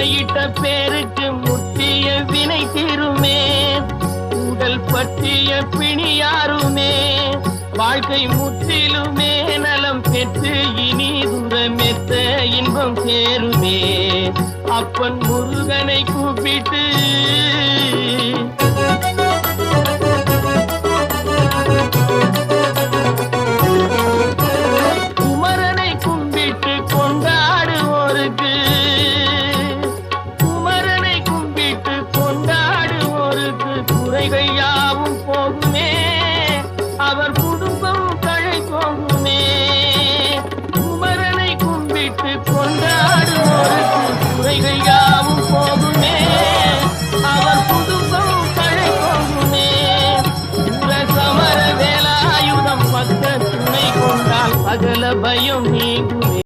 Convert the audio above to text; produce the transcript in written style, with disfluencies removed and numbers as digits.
முறையிட்ட பேருக்கு முற்றிய வினை தீருமே. உடல் பற்றிய பிணியாருமே வாழ்க்கை முற்றிலுமே நலம் பெற்று இனி தூரமெத்த இன்பம் சேருமே. அப்பன் முருகனை கூப்பிட்டு குமரனை கும்பிட்டு கொண்டாடுவோருக்கு குமரனை கும்பிட்டு கொண்டாடுவோருக்கு குறைகள் யாவும் போகுமே. அவர் குடும்பம் தழை போகுமே. குமரனை கும்பிட்டு கொண்டாடுவோருக்கு குறைகள் யாவும் போகுமே. அவர் குடும்பம் தழை போகுமே. சமர வேலாயுதம் பக்க துணை கொண்டால் சகல பயம் நீ